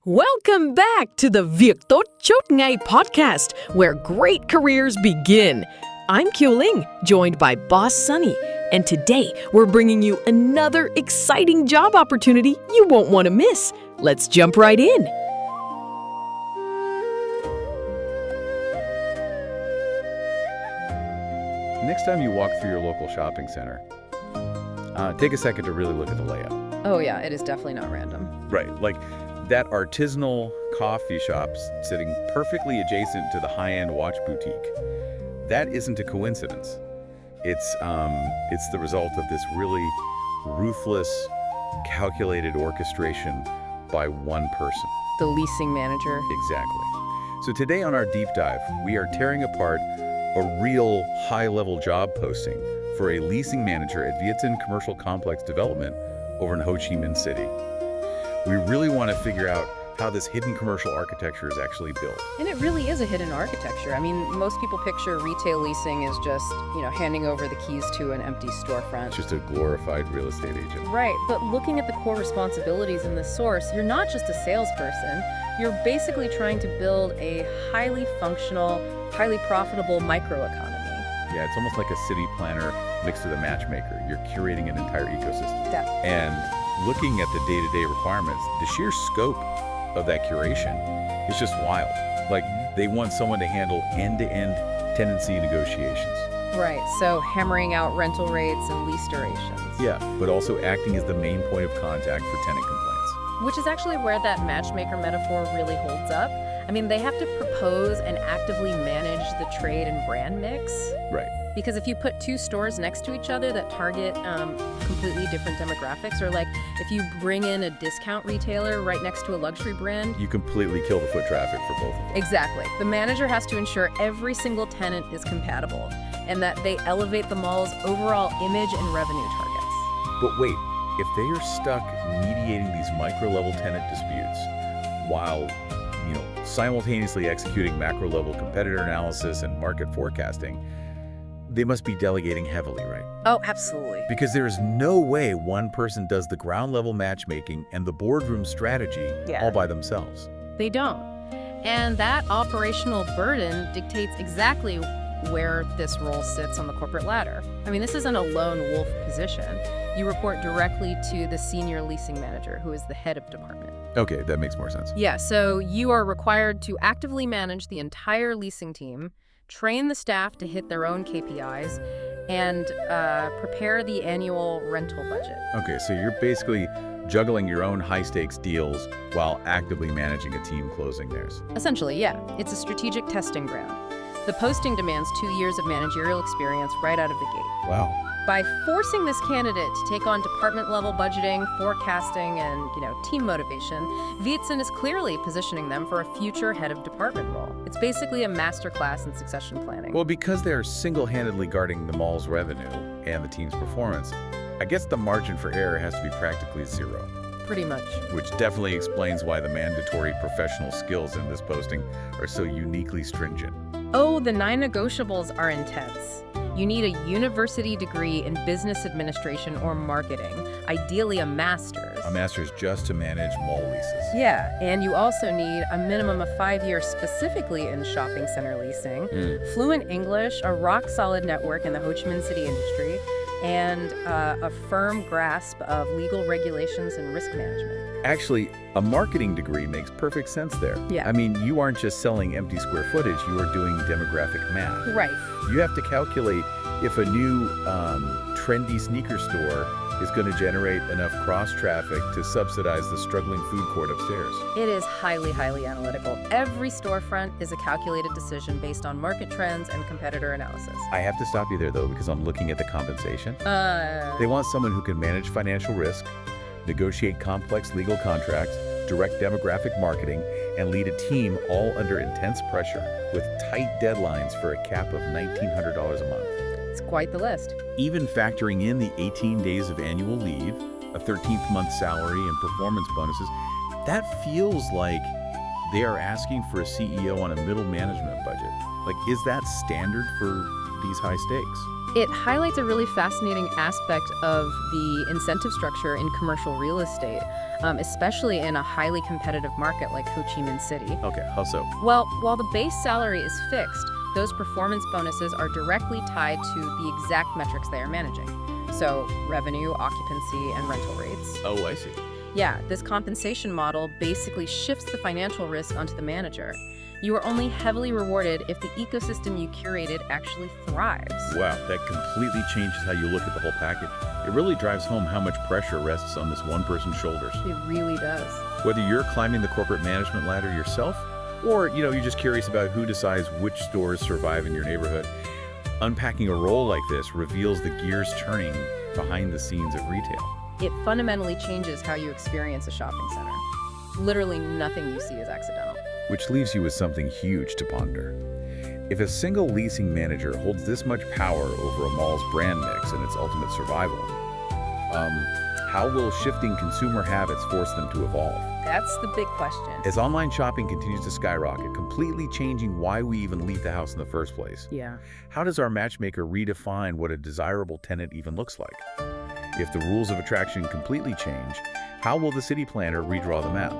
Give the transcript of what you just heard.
Welcome back to the Việc Tốt Chốt Ngay podcast, where great careers begin. I'm Kiều Linh, joined by Boss Sunny, and today we're bringing you another exciting job opportunity you won't want to miss. Let's jump right in. Next time you walk through your local shopping center, take a second to really look at the layout. Oh yeah, it is definitely not random. Right, like that artisanal coffee shop sitting perfectly adjacent to the high-end watch boutique. That isn't a coincidence. It's the result of this really ruthless, calculated orchestration by one person. The leasing manager. Exactly. So today on our deep dive, we are tearing apart a real high-level job posting for a leasing manager at VND Commercial Complex Development over in Ho Chi Minh City. We really want to figure out how this hidden commercial architecture is actually built. And it really is a hidden architecture. I mean, most people picture retail leasing as just, handing over the keys to an empty storefront. It's just a glorified real estate agent. Right, but looking at the core responsibilities in the source, you're not just a salesperson. You're basically trying to build a highly functional, highly profitable microeconomy. Yeah, it's almost like a city planner mixed with a matchmaker. You're curating an entire ecosystem. Definitely. And looking at the day-to-day requirements, the sheer scope of that curation is just wild. Like, they want someone to handle end-to-end tenancy negotiations. Right, so hammering out rental rates and lease durations. Yeah, but also acting as the main point of contact for tenant complaints. Which is actually where that matchmaker metaphor really holds up. I mean, they have to propose and actively manage the trade and brand mix. Right. Because if you put two stores next to each other that target completely different demographics, or like if you bring in a discount retailer right next to a luxury brand, You completely kill the foot traffic for both of them. exactly. The manager has to ensure every single tenant is compatible and that they elevate the mall's overall image and revenue targets. But wait, if they are stuck mediating these micro-level tenant disputes while, simultaneously executing macro-level competitor analysis and market forecasting, they must be delegating heavily, right? Oh, absolutely. Because there is no way one person does the ground-level matchmaking and the boardroom strategy all by themselves. They don't. And that operational burden dictates exactly where this role sits on the corporate ladder. I mean, this isn't a lone wolf position. You report directly to the senior leasing manager, who is the head of department. Okay, that makes more sense. Yeah, so you are required to actively manage the entire leasing team, train the staff to hit their own KPIs, and prepare the annual rental budget. Okay, so you're basically juggling your own high-stakes deals while actively managing a team closing theirs. Essentially, yeah. It's a strategic testing ground. The posting demands 2 years of managerial experience right out of the gate. Wow. By forcing this candidate to take on department-level budgeting, forecasting, and, team motivation, VND is clearly positioning them for a future head of department role. It's basically a masterclass in succession planning. Well, because they're single-handedly guarding the mall's revenue and the team's performance, I guess the margin for error has to be practically zero. Pretty much. Which definitely explains why the mandatory professional skills in this posting are so uniquely stringent. Oh, the 9 negotiables are intense. You need a university degree in business administration or marketing, ideally a master's. A master's just to manage mall leases. Yeah, and you also need a minimum of 5 years specifically in shopping center leasing, fluent English, a rock-solid network in the Ho Chi Minh City industry, and a firm grasp of legal regulations and risk management. Actually, a marketing degree makes perfect sense there. Yeah. I mean, you aren't just selling empty square footage, you are doing demographic math. Right. You have to calculate if a new trendy sneaker store is going to generate enough cross-traffic to subsidize the struggling food court upstairs. It is highly, highly analytical. Every storefront is a calculated decision based on market trends and competitor analysis. I have to stop you there, though, because I'm looking at the compensation. They want someone who can manage financial risk, negotiate complex legal contracts, direct demographic marketing, and lead a team all under intense pressure with tight deadlines for a cap of $1,900 a month. It's quite the list. Even factoring in the 18 days of annual leave, a 13th month salary, and performance bonuses, that feels like they are asking for a CEO on a middle management budget. Like, is that standard for these high stakes? It highlights a really fascinating aspect of the incentive structure in commercial real estate, especially in a highly competitive market like Ho Chi Minh City. Okay, how so? Well, while the base salary is fixed, those performance bonuses are directly tied to the exact metrics they are managing. So revenue, occupancy, and rental rates. Oh, I see. Yeah, this compensation model basically shifts the financial risk onto the manager. You are only heavily rewarded if the ecosystem you curated actually thrives. Wow, that completely changes how you look at the whole package. It really drives home how much pressure rests on this one person's shoulders. It really does. Whether you're climbing the corporate management ladder yourself, or you're just curious about who decides which stores survive in your neighborhood, unpacking a role like this reveals the gears turning behind the scenes of retail. It fundamentally changes how you experience a shopping center. Literally nothing you see is accidental. Which leaves you with something huge to ponder. If a single leasing manager holds this much power over a mall's brand mix and its ultimate survival, how will shifting consumer habits force them to evolve? That's the big question. As online shopping continues to skyrocket, completely changing why we even leave the house in the first place, Yeah. how does our matchmaker redefine what a desirable tenant even looks like? If the rules of attraction completely change, how will the city planner redraw the map?